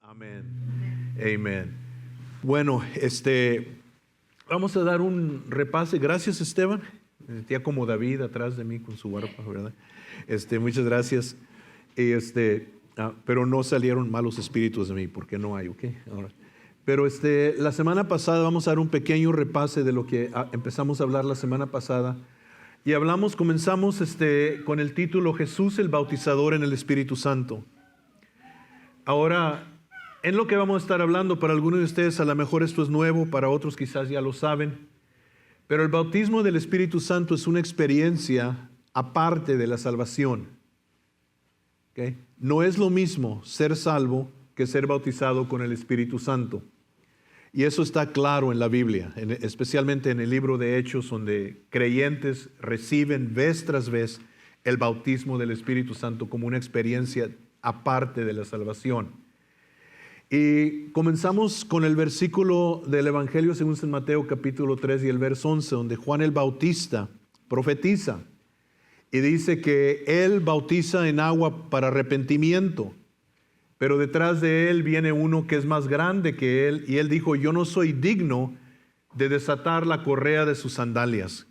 Amén. Amén. Bueno, vamos a dar un repase. Gracias, Esteban. Tía como David atrás de mí con su arpa, ¿verdad? Muchas gracias. Pero no salieron malos espíritus de mí, porque no hay, ¿ok? Ahora. Pero la semana pasada vamos a dar un pequeño repase de lo que empezamos a hablar la semana pasada. Y comenzamos con el título Jesús el Bautizador en el Espíritu Santo. Ahora, en lo que vamos a estar hablando, para algunos de ustedes a lo mejor esto es nuevo, para otros quizás ya lo saben, pero el bautismo del Espíritu Santo es una experiencia aparte de la salvación. ¿Okay? No es lo mismo ser salvo que ser bautizado con el Espíritu Santo. Y eso está claro en la Biblia, especialmente en el libro de Hechos, donde creyentes reciben vez tras vez el bautismo del Espíritu Santo como una experiencia aparte de la salvación. Y comenzamos con el versículo del Evangelio según San Mateo capítulo 3 y el verso 11, donde Juan el Bautista profetiza y dice que él bautiza en agua para arrepentimiento, pero detrás de él viene uno que es más grande que él, y él dijo: yo no soy digno de desatar la correa de sus sandalias.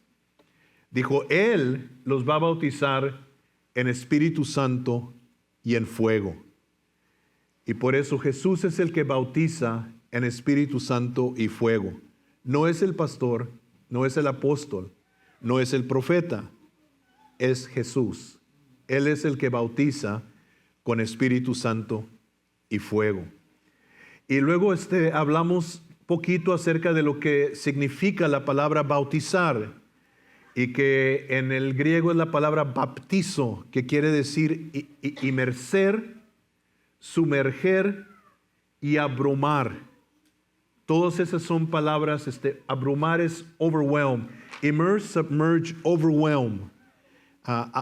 Dijo, él los va a bautizar en Espíritu Santo y en fuego. Y por eso Jesús es el que bautiza en Espíritu Santo y fuego. No es el pastor, no es el apóstol, no es el profeta, es Jesús. Él es el que bautiza con Espíritu Santo y fuego. Y luego hablamos poquito acerca de lo que significa la palabra bautizar, y que en el griego es la palabra baptizo, que quiere decir inmerser, sumerger y abrumar. Todas esas son palabras. Abrumar es overwhelm, immerse, submerge, overwhelm,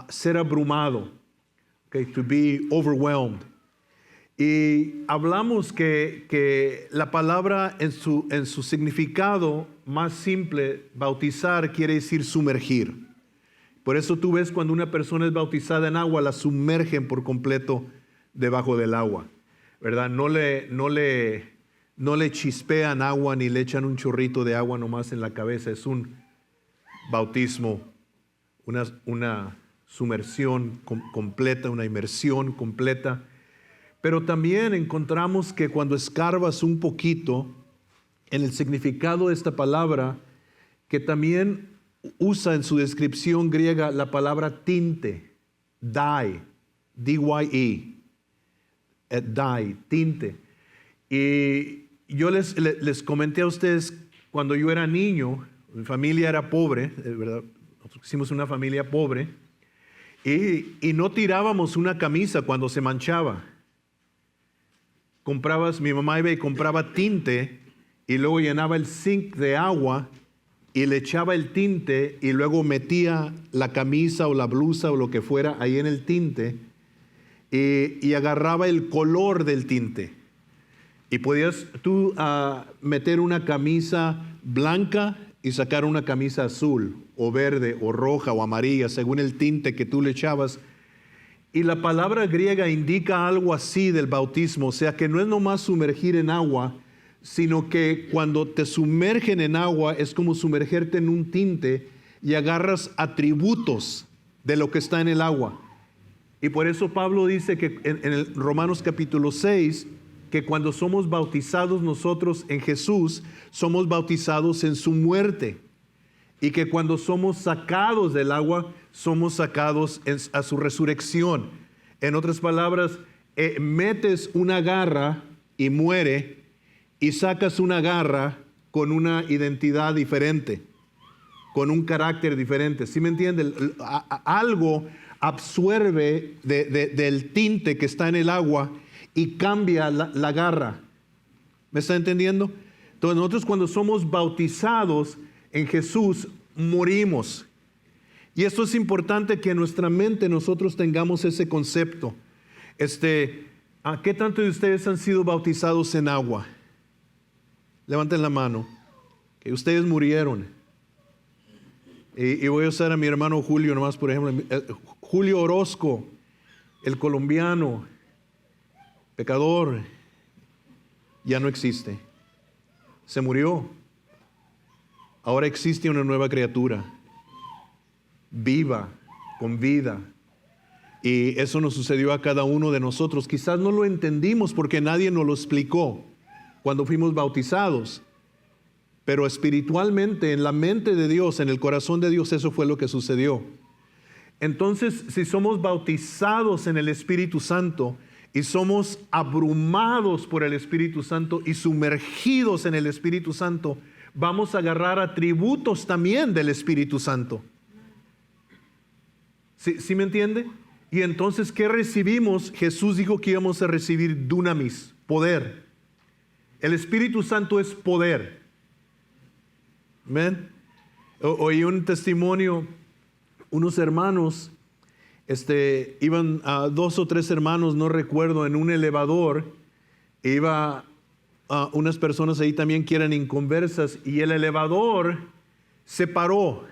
ser abrumado, okay, to be overwhelmed. Y hablamos que la palabra en su significado más simple, bautizar, quiere decir sumergir. Por eso tú ves cuando una persona es bautizada en agua, la sumergen por completo debajo del agua, ¿verdad? No le chispean agua ni le echan un chorrito de agua nomás en la cabeza. Es un bautismo, una sumersión completa, una inmersión completa. Pero también encontramos que cuando escarbas un poquito en el significado de esta palabra, que también usa en su descripción griega la palabra tinte, dye, D-Y-E, dye, tinte. Y yo les comenté a ustedes, cuando yo era niño, mi familia era pobre, ¿verdad? Nosotros hicimos una familia pobre, y no tirábamos una camisa cuando se manchaba. Mi mamá iba y compraba tinte y luego llenaba el zinc de agua y le echaba el tinte y luego metía la camisa o la blusa o lo que fuera ahí en el tinte y agarraba el color del tinte. Y podías tú meter una camisa blanca y sacar una camisa azul o verde o roja o amarilla según el tinte que tú le echabas. Y la palabra griega indica algo así del bautismo, o sea que no es nomás sumergir en agua, sino que cuando te sumergen en agua es como sumergerte en un tinte y agarras atributos de lo que está en el agua. Y por eso Pablo dice que en el Romanos capítulo 6, que cuando somos bautizados nosotros en Jesús, somos bautizados en su muerte. Y que cuando somos sacados del agua, somos sacados a su resurrección. En otras palabras, metes una garra y muere, y sacas una garra con una identidad diferente, con un carácter diferente. ¿Sí me entiende? Algo absorbe del tinte que está en el agua y cambia la garra. ¿Me está entendiendo? Entonces nosotros cuando somos bautizados en Jesús, morimos. Y esto es importante que en nuestra mente nosotros tengamos ese concepto. ¿Qué tanto de ustedes han sido bautizados en agua? Levanten la mano. Que ustedes murieron. Y voy a usar a mi hermano Julio nomás, por ejemplo. Julio Orozco, el colombiano, pecador. ya no existe. Se murió. Ahora existe una nueva criatura, viva, con vida. Y eso nos sucedió a cada uno de nosotros. Quizás no lo entendimos porque nadie nos lo explicó cuando fuimos bautizados. Pero espiritualmente, en la mente de Dios, en el corazón de Dios, eso fue lo que sucedió. Entonces, si somos bautizados en el Espíritu Santo y somos abrumados por el Espíritu Santo y sumergidos en el Espíritu Santo, vamos a agarrar atributos también del Espíritu Santo. ¿Sí me entiende? Y entonces, ¿qué recibimos? Jesús dijo que íbamos a recibir dunamis, poder. El Espíritu Santo es poder. ¿Ven? Oí un testimonio, unos hermanos, iban a 2 o 3 hermanos, no recuerdo, en un elevador, iba unas personas ahí también que eran inconversas, y el elevador se paró.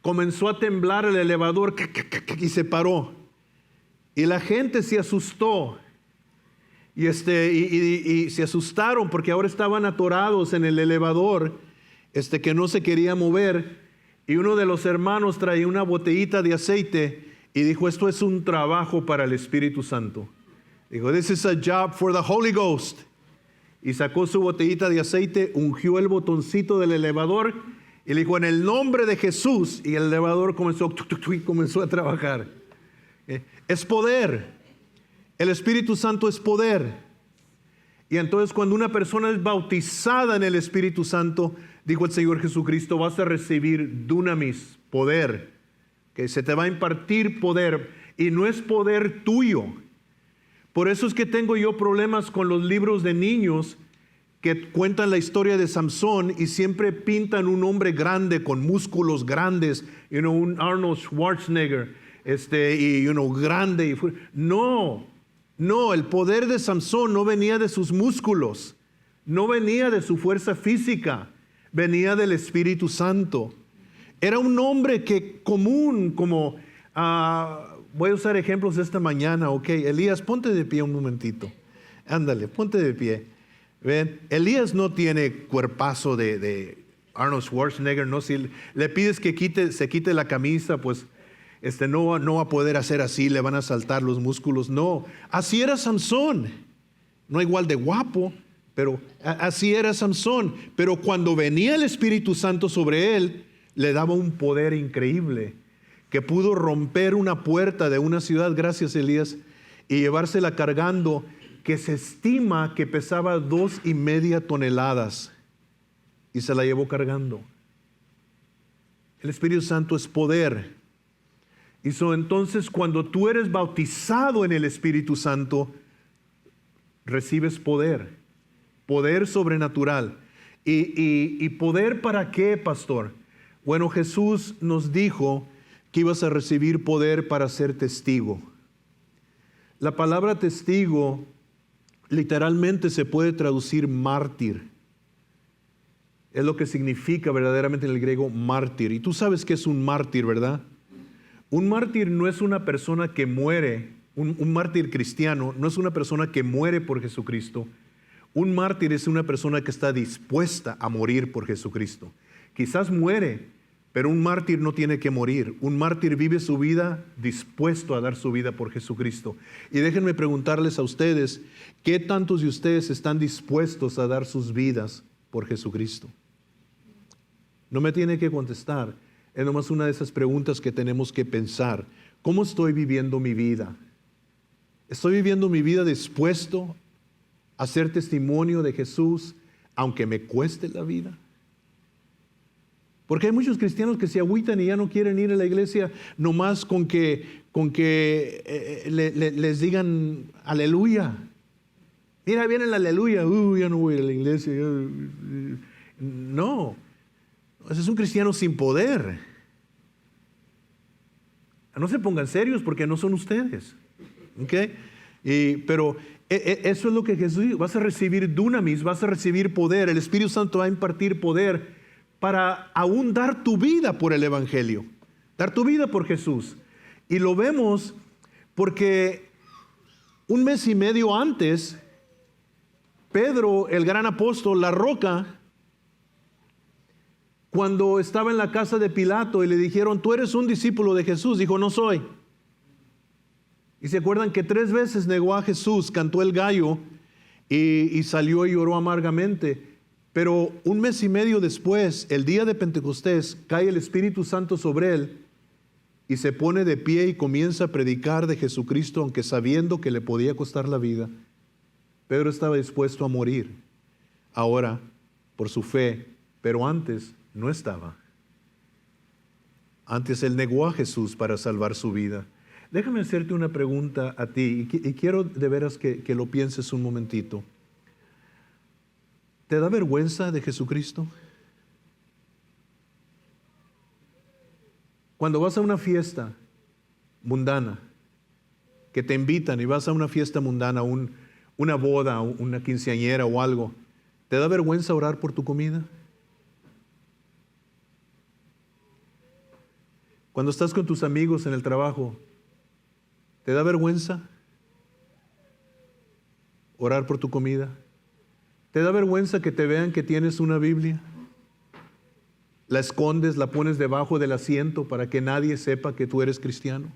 Comenzó a temblar el elevador y se paró. Y la gente se asustó. Y se asustaron porque ahora estaban atorados en el elevador, que no se quería mover. Y uno de los hermanos traía una botellita de aceite y dijo, esto es un trabajo para el Espíritu Santo. Dijo, this is a job for the Holy Ghost. Y sacó su botellita de aceite, ungió el botoncito del elevador y le dijo, en el nombre de Jesús. Y el elevador comenzó a trabajar. Es poder. El Espíritu Santo es poder. Y entonces cuando una persona es bautizada en el Espíritu Santo, dijo el Señor Jesucristo, vas a recibir dunamis, poder. Que se te va a impartir poder. Y no es poder tuyo. Por eso es que tengo yo problemas con los libros de niños que cuentan la historia de Samson y siempre pintan un hombre grande con músculos grandes, un Arnold Schwarzenegger, grande. No, el poder de Samson no venía de sus músculos, no venía de su fuerza física, venía del Espíritu Santo. Era un hombre común, como, voy a usar ejemplos esta mañana, ok. Elías, ponte de pie un momentito. Ándale, ponte de pie. ¿Ven? Elías no tiene cuerpazo de Arnold Schwarzenegger, no. Si le pides que se quite la camisa, pues no va a poder hacer así, le van a saltar los músculos. No, así era Samson. No igual de guapo, pero así era Samson. Pero cuando venía el Espíritu Santo sobre él, le daba un poder increíble, que pudo romper una puerta de una ciudad, gracias Elías, y llevársela cargando, que se estima que pesaba 2.5 toneladas, y se la llevó cargando. El Espíritu Santo es poder. Y entonces cuando tú eres bautizado en el Espíritu Santo, recibes poder sobrenatural. ¿Y poder para qué, pastor? Bueno, Jesús nos dijo que ibas a recibir poder para ser testigo. La palabra testigo literalmente se puede traducir mártir. Es lo que significa verdaderamente en el griego mártir. Y tú sabes qué es un mártir, ¿verdad? Un mártir no es una persona que muere, un mártir cristiano no es una persona que muere por Jesucristo. Un mártir es una persona que está dispuesta a morir por Jesucristo. Quizás muere, pero un mártir no tiene que morir. Un mártir vive su vida dispuesto a dar su vida por Jesucristo. Y déjenme preguntarles a ustedes, ¿qué tantos de ustedes están dispuestos a dar sus vidas por Jesucristo? No me tiene que contestar. Es nomás una de esas preguntas que tenemos que pensar. ¿Cómo estoy viviendo mi vida? ¿Estoy viviendo mi vida dispuesto a ser testimonio de Jesús, aunque me cueste la vida? Porque hay muchos cristianos que se agüitan y ya no quieren ir a la iglesia nomás con que les digan aleluya. Mira, viene el aleluya, ya no voy a la iglesia. No, ese es un cristiano sin poder. No se pongan serios porque no son ustedes. ¿Okay? Pero eso es lo que Jesús dijo. Vas a recibir dunamis, vas a recibir poder. El Espíritu Santo va a impartir poder para aún dar tu vida por el Evangelio, dar tu vida por Jesús. Y lo vemos porque 1 mes y medio antes, Pedro, el gran apóstol, la roca, cuando estaba en la casa de Pilato y le dijeron, tú eres un discípulo de Jesús, dijo, no soy. Y se acuerdan que 3 veces negó a Jesús, cantó el gallo y salió y lloró amargamente. Pero 1 mes y medio después, el día de Pentecostés, cae el Espíritu Santo sobre él y se pone de pie y comienza a predicar de Jesucristo, aunque sabiendo que le podía costar la vida. Pedro estaba dispuesto a morir ahora por su fe, pero antes no estaba. Antes él negó a Jesús para salvar su vida. Déjame hacerte una pregunta a ti y quiero de veras que lo pienses un momentito. ¿Te da vergüenza de Jesucristo? Cuando vas a una fiesta mundana, que te invitan y vas a una fiesta mundana, una boda, una quinceañera o algo, ¿te da vergüenza orar por tu comida? Cuando estás con tus amigos en el trabajo, ¿te da vergüenza orar por tu comida? ¿Te da vergüenza que te vean que tienes una Biblia? ¿La escondes, la pones debajo del asiento para que nadie sepa que tú eres cristiano?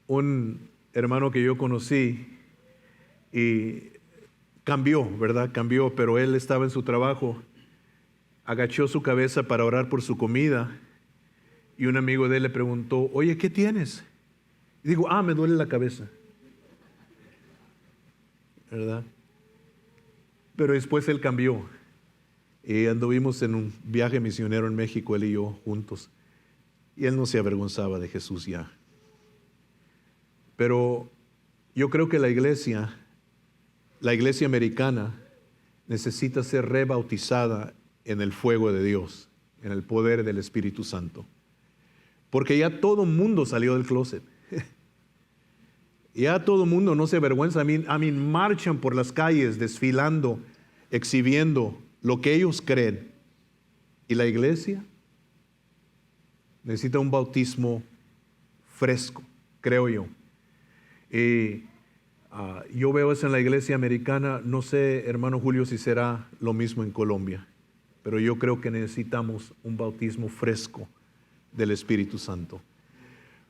Un hermano que yo conocí y cambió, ¿verdad? Cambió, pero él estaba en su trabajo, agachó su cabeza para orar por su comida y un amigo de él le preguntó, oye, ¿qué tienes? Y dijo, me duele la cabeza, ¿verdad? Pero después él cambió y anduvimos en un viaje misionero en México, él y yo juntos, y él no se avergonzaba de Jesús ya. Pero yo creo que la iglesia americana necesita ser rebautizada en el fuego de Dios, en el poder del Espíritu Santo. Porque ya todo el mundo salió del closet. Ya todo el mundo no se avergüenza. Marchan por las calles desfilando, exhibiendo lo que ellos creen. Y la iglesia necesita un bautismo fresco, creo yo. Yo veo eso en la iglesia americana. No sé, hermano Julio, si será lo mismo en Colombia, pero yo creo que necesitamos un bautismo fresco del Espíritu Santo.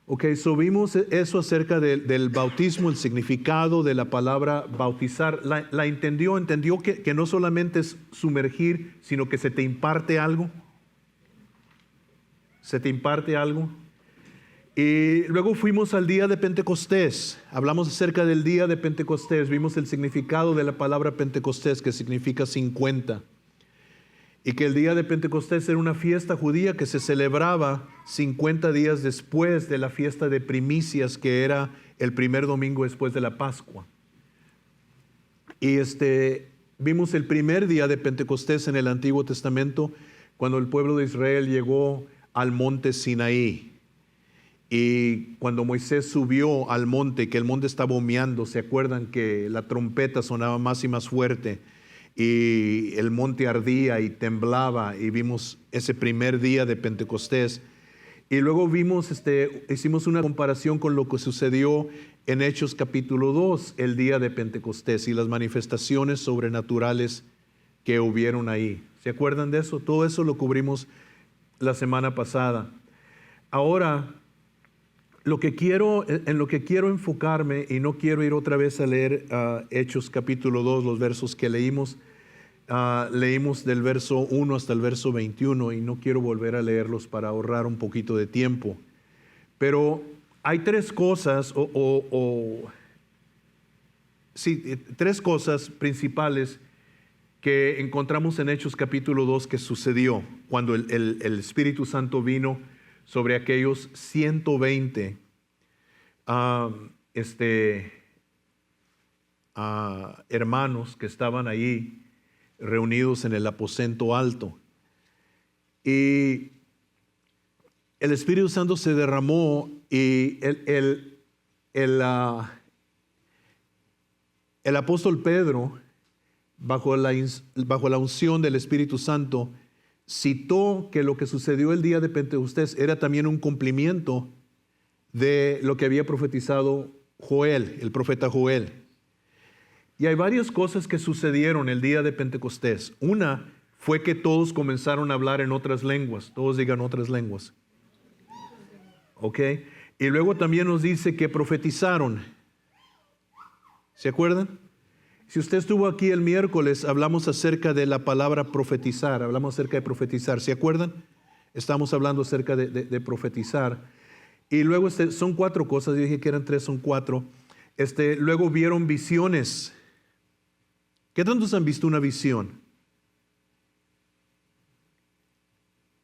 Ok, vimos eso acerca del bautismo, el significado de la palabra bautizar. ¿La entendió? ¿Entendió que no solamente es sumergir, sino que se te imparte algo? ¿Se te imparte algo? Y luego fuimos al día de Pentecostés, hablamos acerca del día de Pentecostés, vimos el significado de la palabra Pentecostés, que significa 50, y que el día de Pentecostés era una fiesta judía que se celebraba 50 días después de la fiesta de primicias, que era el primer domingo después de la Pascua. Y vimos el primer día de Pentecostés en el Antiguo Testamento, cuando el pueblo de Israel llegó al monte Sinaí. Y cuando Moisés subió al monte, que el monte estaba humeando, ¿se acuerdan que la trompeta sonaba más y más fuerte? Y el monte ardía y temblaba, y vimos ese primer día de Pentecostés. Y luego vimos, hicimos una comparación con lo que sucedió en Hechos capítulo 2, el día de Pentecostés, y las manifestaciones sobrenaturales que hubieron ahí. ¿Se acuerdan de eso? Todo eso lo cubrimos la semana pasada. Ahora, en lo que quiero enfocarme, y no quiero ir otra vez a leer Hechos capítulo 2, los versos que leímos del verso 1 hasta el verso 21, y no quiero volver a leerlos para ahorrar un poquito de tiempo. Pero hay tres cosas, tres cosas principales que encontramos en Hechos capítulo 2 que sucedió cuando el Espíritu Santo vino sobre aquellos 120 hermanos que estaban ahí reunidos en el aposento alto. Y el Espíritu Santo se derramó, y el apóstol Pedro, bajo la unción del Espíritu Santo, citó que lo que sucedió el día de Pentecostés era también un cumplimiento de lo que había profetizado Joel, el profeta Joel. Y hay varias cosas que sucedieron el día de Pentecostés. Una fue que todos comenzaron a hablar en otras lenguas. Todos digan otras lenguas. ¿Ok? Y luego también nos dice que profetizaron. ¿Se acuerdan? Si usted estuvo aquí el miércoles, hablamos acerca de la palabra profetizar. Hablamos acerca de profetizar. ¿Se acuerdan? Estamos hablando acerca de profetizar. Y luego son 4 cosas. Yo dije que eran 3, son 4. Luego vieron visiones. ¿Qué tantos han visto una visión?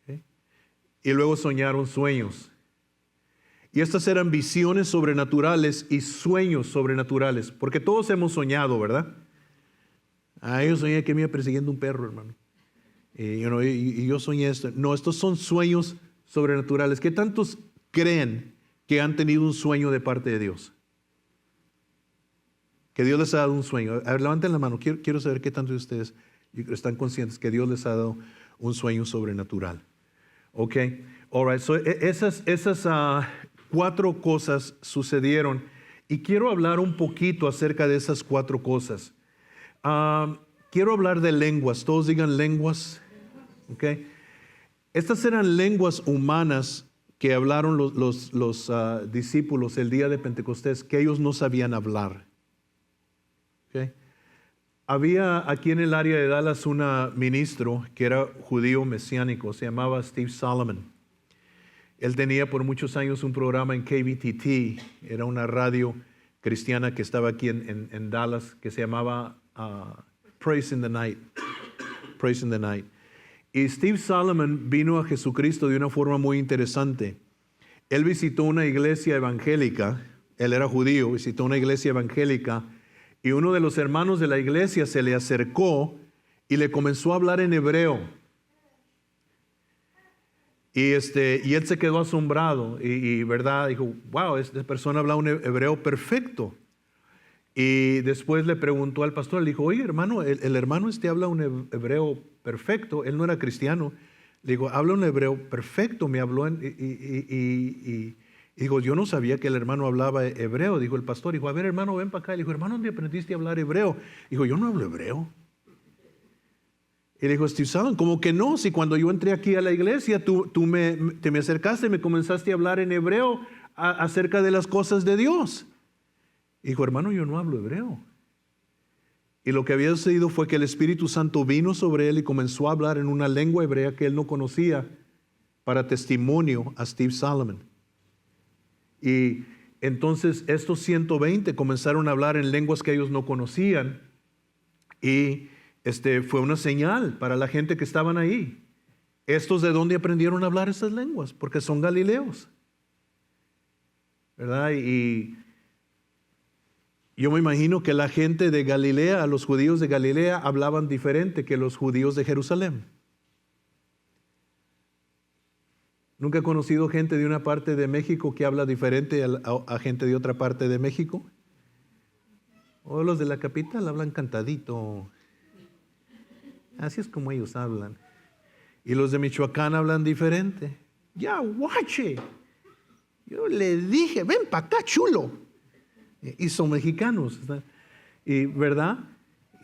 ¿Okay? Y luego soñaron sueños. Y estas eran visiones sobrenaturales y sueños sobrenaturales. Porque todos hemos soñado, ¿verdad? Yo soñé que me iba persiguiendo un perro, hermano. Y yo soñé esto. No, estos son sueños sobrenaturales. ¿Qué tantos creen que han tenido un sueño de parte de Dios? Que Dios les ha dado un sueño. A ver, levanten la mano. Quiero saber qué tantos de ustedes están conscientes que Dios les ha dado un sueño sobrenatural. Ok. All right. So, esas 4 cosas sucedieron. Y quiero hablar un poquito acerca de esas 4 cosas. Quiero hablar de lenguas. Todos digan lenguas. Ok. Estas eran lenguas humanas que hablaron los discípulos el día de Pentecostés, que ellos no sabían hablar. Okay. Había aquí en el área de Dallas un ministro que era judío mesiánico, se llamaba Steve Solomon. Él tenía por muchos años un programa en KBTT, era una radio cristiana que estaba aquí en Dallas, que se llamaba Praise in the Night. Praise in the Night. Y Steve Solomon vino a Jesucristo de una forma muy interesante. Él visitó una iglesia evangélica, él era judío, visitó una iglesia evangélica, y uno de los hermanos de la iglesia se le acercó y le comenzó a hablar en hebreo. Y él se quedó asombrado y verdad, dijo, wow, esta persona habla un hebreo perfecto. Y después le preguntó al pastor, le dijo, oye hermano, el hermano habla un hebreo perfecto, él no era cristiano. Le digo, habla un hebreo perfecto, me habló y digo, yo no sabía que el hermano hablaba hebreo. Dijo el pastor, dijo, a ver hermano, ven para acá. Le dijo, hermano, ¿dónde aprendiste a hablar hebreo? Dijo, yo no hablo hebreo. Y le dijo, Steve Solomon, como que no, si cuando yo entré aquí a la iglesia, te me acercaste y me comenzaste a hablar en hebreo acerca de las cosas de Dios. Dijo, hermano, yo no hablo hebreo. Y lo que había sucedido fue que el Espíritu Santo vino sobre él y comenzó a hablar en una lengua hebrea que él no conocía para testimonio a Steve Solomon. Y entonces estos 120 comenzaron a hablar en lenguas que ellos no conocían y fue una señal para la gente que estaban ahí. ¿Estos de dónde aprendieron a hablar esas lenguas? Porque son galileos, ¿verdad? Y yo me imagino que la gente de Galilea, los judíos de Galilea, hablaban diferente que los judíos de Jerusalén. ¿Nunca he conocido gente de una parte de México que habla diferente a gente de otra parte de México? O los de la capital hablan cantadito. Así es como ellos hablan. Y los de Michoacán hablan diferente. Ya, guache. Yo le dije, ven para acá, chulo. Y son mexicanos. Y, ¿verdad?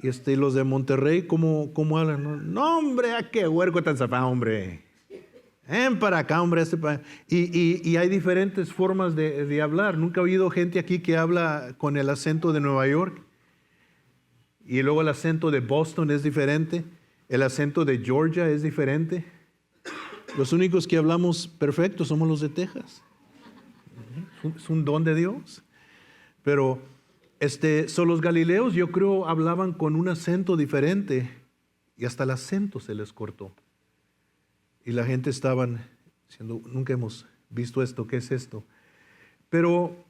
Y los de Monterrey, ¿cómo hablan? No, hombre, ¿a qué huerco tan zafado, hombre? Ven para acá, hombre. Y hay diferentes formas de hablar. Nunca he oído gente aquí que habla con el acento de Nueva York. Y luego el acento de Boston es diferente. El acento de Georgia es diferente. Los únicos que hablamos perfecto somos los de Texas. Es un don de Dios. Pero son los galileos, yo creo, hablaban con un acento diferente. Y hasta el acento se les cortó. Y la gente estaban diciendo, nunca hemos visto esto, ¿qué es esto? Pero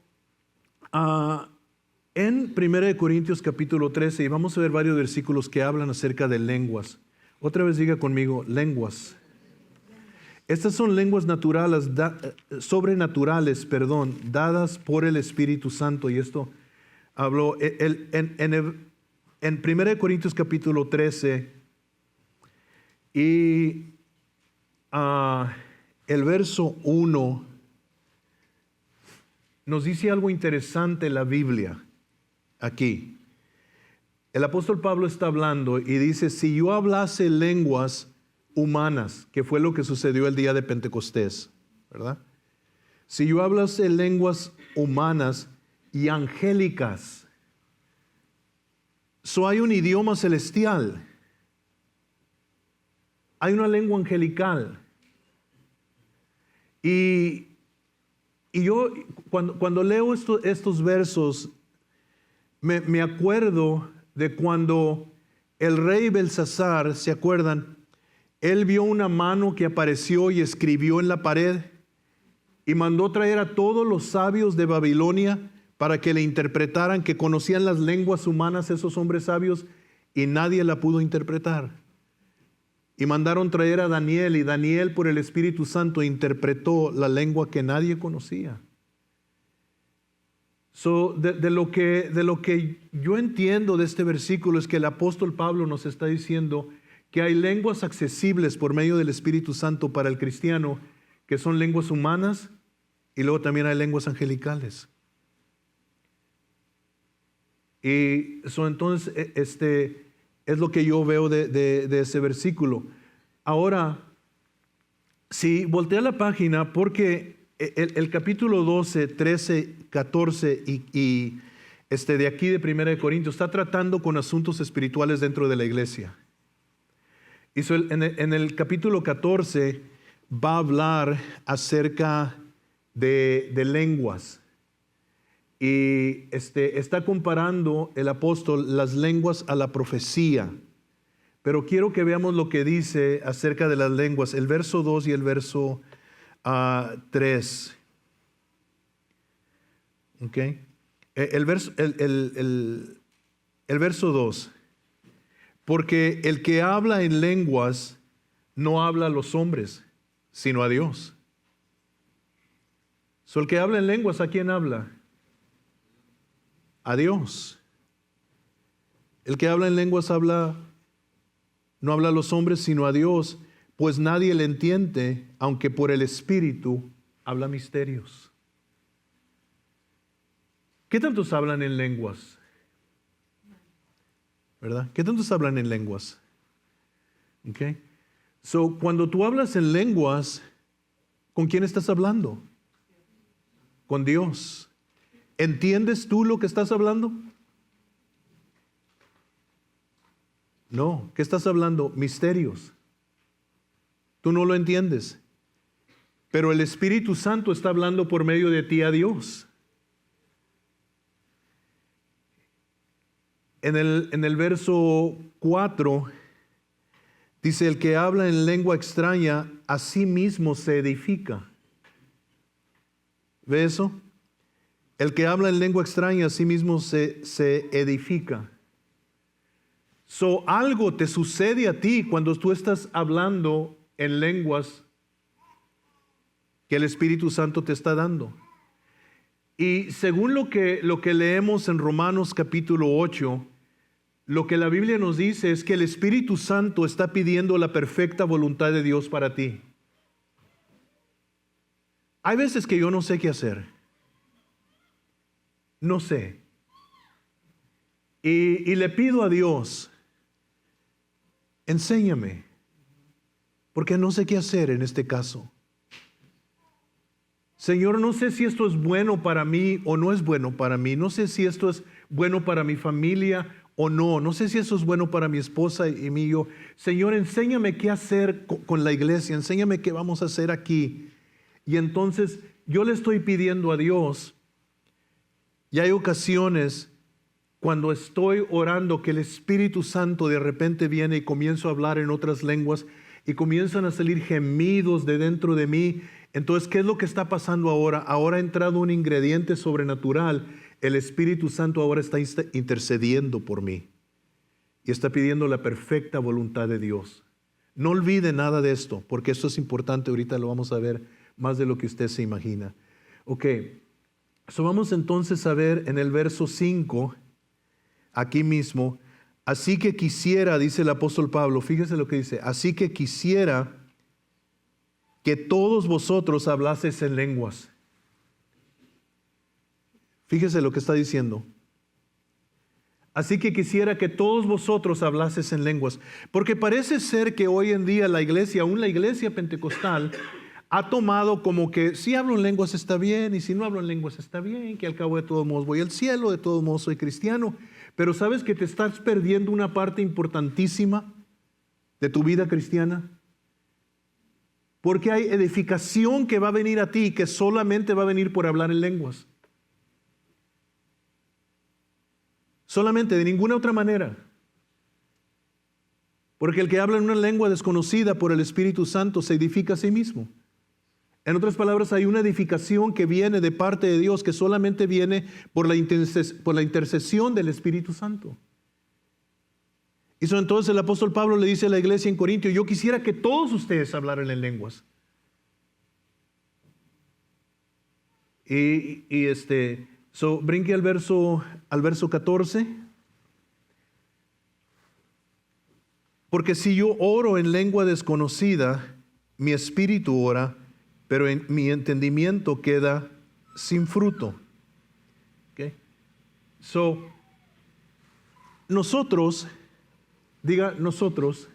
en 1 Corintios capítulo 13, y vamos a ver varios versículos que hablan acerca de lenguas. Otra vez diga conmigo, lenguas. Estas son lenguas naturales, sobrenaturales, dadas por el Espíritu Santo. Y esto habló en 1 Corintios capítulo 13 y el verso 1 nos dice algo interesante la Biblia aquí. El apóstol Pablo está hablando y dice, si yo hablase lenguas humanas, que fue lo que sucedió el día de Pentecostés, ¿verdad? Si yo hablase lenguas humanas y angélicas, hay un idioma celestial, hay una lengua angelical. Y yo cuando leo estos versos, me acuerdo de cuando el rey Belsasar, ¿se acuerdan? Él vio una mano que apareció y escribió en la pared y mandó traer a todos los sabios de Babilonia para que le interpretaran, que conocían las lenguas humanas esos hombres sabios, y nadie la pudo interpretar. Y mandaron traer a Daniel, y Daniel por el Espíritu Santo interpretó la lengua que nadie conocía. De lo que yo entiendo de este versículo es que el apóstol Pablo nos está diciendo que hay lenguas accesibles por medio del Espíritu Santo para el cristiano, que son lenguas humanas, y luego también hay lenguas angelicales. Y entonces es lo que yo veo de ese versículo. Ahora, si voltea la página, porque el capítulo 12, 13, 14 y de aquí de 1 Corintios está tratando con asuntos espirituales dentro de la iglesia. Y en el capítulo 14 va a hablar acerca de lenguas. Y está comparando el apóstol las lenguas a la profecía. Pero quiero que veamos lo que dice acerca de las lenguas, el verso 2 y el verso 3. Okay. El verso 2. Porque el que habla en lenguas no habla a los hombres, sino a Dios. El que habla en lenguas, ¿a quién habla? A Dios. El que habla en lenguas no habla a los hombres, sino a Dios, pues nadie le entiende, aunque por el Espíritu habla misterios. ¿Qué tantos hablan en lenguas? ¿Verdad? ¿Qué tantos hablan en lenguas? Okay. Cuando tú hablas en lenguas, ¿con quién estás hablando? Con Dios. ¿Entiendes tú lo que estás hablando? No. ¿Qué estás hablando? Misterios. Tú no lo entiendes. Pero el Espíritu Santo está hablando por medio de ti a Dios. En el verso 4 dice, el que habla en lengua extraña a sí mismo se edifica. ¿Ve eso? El que habla en lengua extraña a sí mismo se edifica. Algo te sucede a ti cuando tú estás hablando en lenguas que el Espíritu Santo te está dando. Y según lo que leemos en Romanos capítulo 8, lo que la Biblia nos dice es que el Espíritu Santo está pidiendo la perfecta voluntad de Dios para ti. Hay veces que yo no sé qué hacer. No sé. Y le pido a Dios, enséñame, porque no sé qué hacer en este caso. Señor, no sé si esto es bueno para mí o no es bueno para mí. No sé si esto es bueno para mi familia o no. No sé si eso es bueno para mi esposa y mi hijo. Señor, enséñame qué hacer con la iglesia. Enséñame qué vamos a hacer aquí. Y entonces yo le estoy pidiendo a Dios. Y hay ocasiones cuando estoy orando que el Espíritu Santo de repente viene y comienzo a hablar en otras lenguas y comienzan a salir gemidos de dentro de mí. Entonces, ¿qué es lo que está pasando ahora? Ahora ha entrado un ingrediente sobrenatural. El Espíritu Santo ahora está intercediendo por mí y está pidiendo la perfecta voluntad de Dios. No olvide nada de esto, porque esto es importante. Ahorita lo vamos a ver más de lo que usted se imagina. Ok, vamos entonces a ver en el verso 5, aquí mismo. Así que quisiera, dice el apóstol Pablo, fíjese lo que dice, así que quisiera que todos vosotros hablaseis en lenguas. Fíjese lo que está diciendo. Así que quisiera que todos vosotros hablases en lenguas, porque parece ser que hoy en día la iglesia, aún la iglesia pentecostal, ha tomado como que si hablo en lenguas está bien, y si no hablo en lenguas está bien, que al cabo de todos modos voy al cielo, de todos modos soy cristiano. Pero ¿sabes que te estás perdiendo una parte importantísima de tu vida cristiana? Porque hay edificación que va a venir a ti, que solamente va a venir por hablar en lenguas. Solamente, de ninguna otra manera. Porque el que habla en una lengua desconocida por el Espíritu Santo se edifica a sí mismo. En otras palabras, hay una edificación que viene de parte de Dios, que solamente viene por la intercesión del Espíritu Santo. Y entonces el apóstol Pablo le dice a la iglesia en Corintio: yo quisiera que todos ustedes hablaran en lenguas. Brinque al verso 14. Porque si yo oro en lengua desconocida, mi espíritu ora, pero mi entendimiento queda sin fruto. Okay. Nosotros, diga nosotros,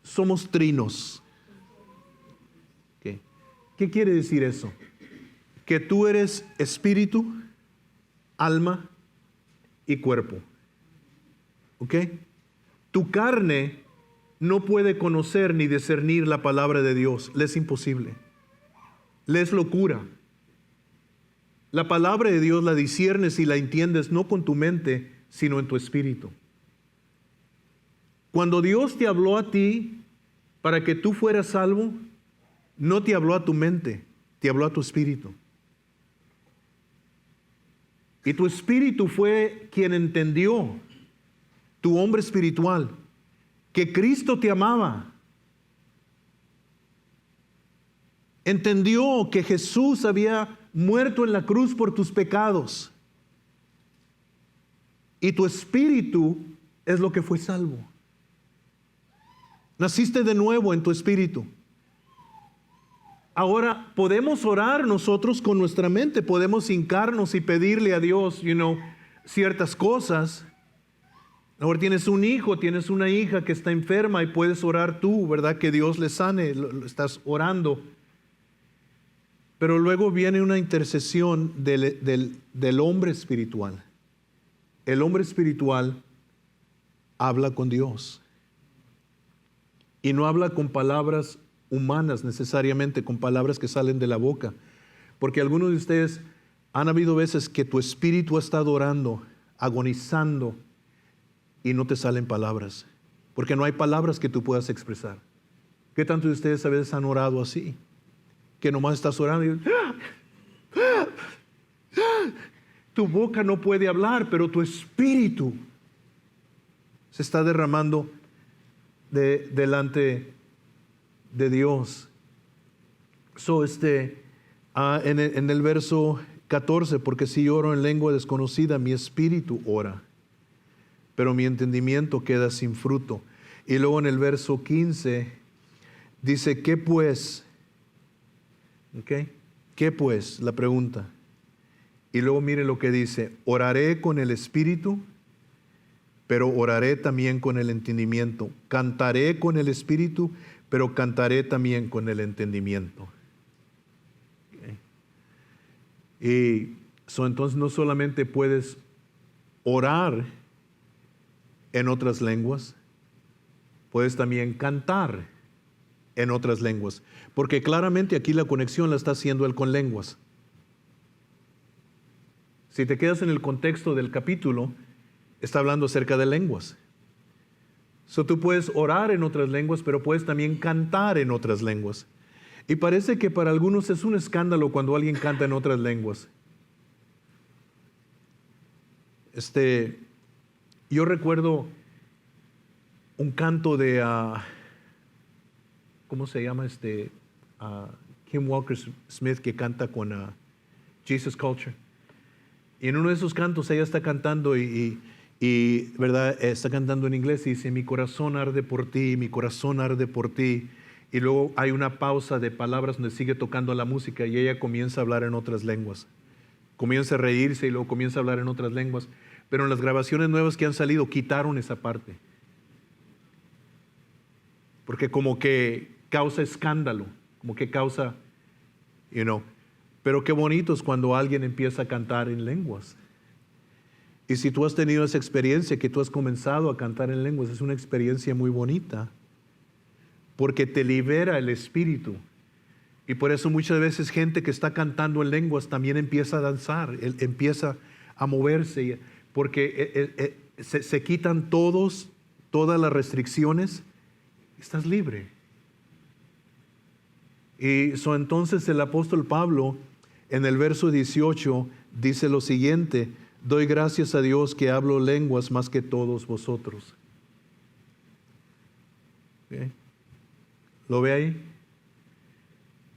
somos trinos. Okay. ¿Qué quiere decir eso? Que tú eres espíritu, alma y cuerpo. ¿Ok? Tu carne no puede conocer ni discernir la palabra de Dios. Le es imposible. Le es locura. La palabra de Dios la disciernes y la entiendes no con tu mente, sino en tu espíritu. Cuando Dios te habló a ti para que tú fueras salvo, no te habló a tu mente, te habló a tu espíritu. Y tu espíritu fue quien entendió, tu hombre espiritual, que Cristo te amaba. Entendió que Jesús había muerto en la cruz por tus pecados. Y tu espíritu es lo que fue salvo. Naciste de nuevo en tu espíritu. Ahora podemos orar nosotros con nuestra mente, podemos hincarnos y pedirle a Dios, ciertas cosas. Ahora tienes un hijo, tienes una hija que está enferma y puedes orar tú, ¿verdad? Que Dios le sane, estás orando. Pero luego viene una intercesión del hombre espiritual. El hombre espiritual habla con Dios. Y no habla con palabras humanas necesariamente, con palabras que salen de la boca. Porque algunos de ustedes han habido veces que tu espíritu ha estado orando, agonizando, y no te salen palabras. Porque no hay palabras que tú puedas expresar. ¿Qué tantos de ustedes a veces han orado así? Que nomás estás orando y tu boca no puede hablar, pero tu espíritu se está derramando delante de Dios. En el verso 14, porque si yo oro en lengua desconocida, mi espíritu ora, pero mi entendimiento queda sin fruto. Y luego en el verso 15 dice, ¿qué pues? ¿Okay? ¿Qué pues? La pregunta. Y luego mire lo que dice, oraré con el espíritu, pero oraré también con el entendimiento. Cantaré con el espíritu, pero cantaré también con el entendimiento. Okay. Y entonces no solamente puedes orar en otras lenguas, puedes también cantar en otras lenguas, porque claramente aquí la conexión la está haciendo él con lenguas. Si te quedas en el contexto del capítulo, está hablando acerca de lenguas. Tú puedes orar en otras lenguas, pero puedes también cantar en otras lenguas. Y parece que para algunos es un escándalo cuando alguien canta en otras lenguas. Yo recuerdo un canto de, ¿cómo se llama? Kim Walker Smith, que canta con Jesus Culture. Y en uno de esos cantos ella está cantando y ¿verdad? Está cantando en inglés y dice, mi corazón arde por ti, mi corazón arde por ti. Y luego hay una pausa de palabras donde sigue tocando la música y ella comienza a hablar en otras lenguas, comienza a reírse y luego comienza a hablar en otras lenguas. Pero en las grabaciones nuevas que han salido quitaron esa parte. Porque como que causa escándalo, como que causa, Pero qué bonito es cuando alguien empieza a cantar en lenguas. Y si tú has tenido esa experiencia, que tú has comenzado a cantar en lenguas, es una experiencia muy bonita. Porque te libera el espíritu. Y por eso muchas veces gente que está cantando en lenguas también empieza a danzar, empieza a moverse, porque se quitan todas las restricciones, estás libre. Y entonces el apóstol Pablo en el verso 18 dice lo siguiente: doy gracias a Dios que hablo lenguas más que todos vosotros. ¿Okay? ¿Lo ve ahí?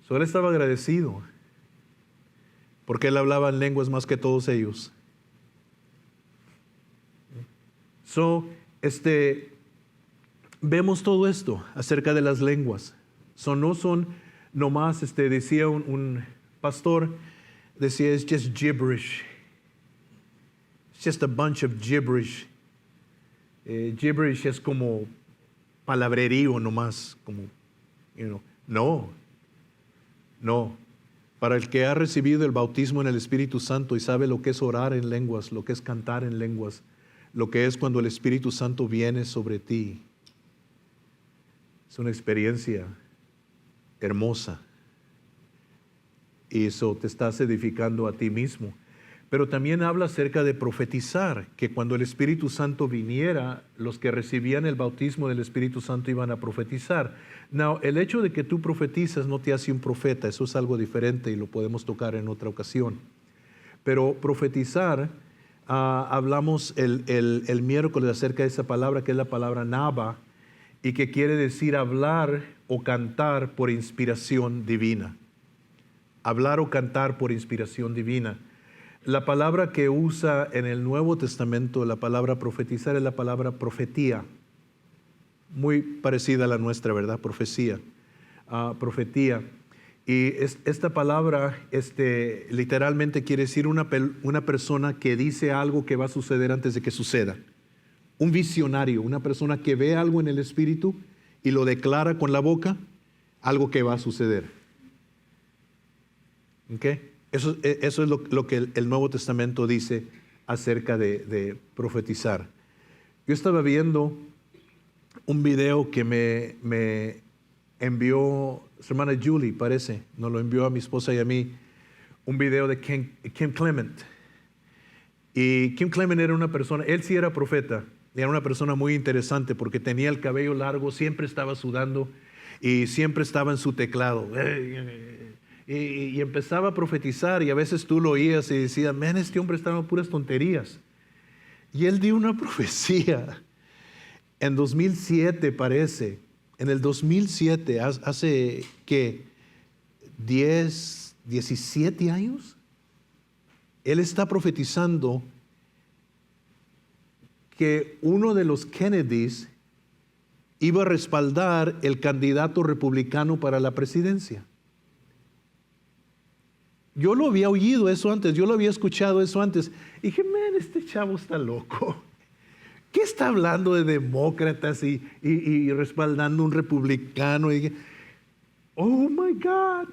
Él estaba agradecido porque él hablaba en lenguas más que todos ellos. Vemos todo esto acerca de las lenguas. No son nomás, decía un pastor, decía, it's just gibberish. It's just a bunch of gibberish. Gibberish es como palabrerío nomás, como, No, para el que ha recibido el bautismo en el Espíritu Santo y sabe lo que es orar en lenguas, lo que es cantar en lenguas, lo que es cuando el Espíritu Santo viene sobre ti, es una experiencia hermosa. Y eso te estás edificando a ti mismo. Pero también habla acerca de profetizar, que cuando el Espíritu Santo viniera, los que recibían el bautismo del Espíritu Santo iban a profetizar. Now, el hecho de que tú profetizas no te hace un profeta, eso es algo diferente y lo podemos tocar en otra ocasión. Pero profetizar, hablamos el miércoles acerca de esa palabra que es la palabra naba y que quiere decir hablar o cantar por inspiración divina. Hablar o cantar por inspiración divina. La palabra que usa en el Nuevo Testamento, la palabra profetizar, es la palabra profetía. Muy parecida a la nuestra, ¿verdad? Profecía. Profetía. Y esta palabra literalmente quiere decir una persona que dice algo que va a suceder antes de que suceda. Un visionario, una persona que ve algo en el Espíritu y lo declara con la boca, algo que va a suceder. ¿Ok? Eso es lo que el Nuevo Testamento dice acerca de profetizar. Yo estaba viendo un video que me envió su hermana Julie, parece, nos lo envió a mi esposa y a mí, un video de Kim Clement. Y Kim Clement era una persona, él sí era profeta, era una persona muy interesante porque tenía el cabello largo, siempre estaba sudando y siempre estaba en su teclado. Y empezaba a profetizar y a veces tú lo oías y decías, man, este hombre está en puras tonterías. Y él dio una profecía en 2007, parece. En el 2007, hace ¿qué? 17 años. Él está profetizando que uno de los Kennedys iba a respaldar el candidato republicano para la presidencia. Yo lo había oído eso antes, yo lo había escuchado eso antes. Y dije, man, este chavo está loco. ¿Qué está hablando de demócratas y respaldando un republicano? Y dije, oh my God.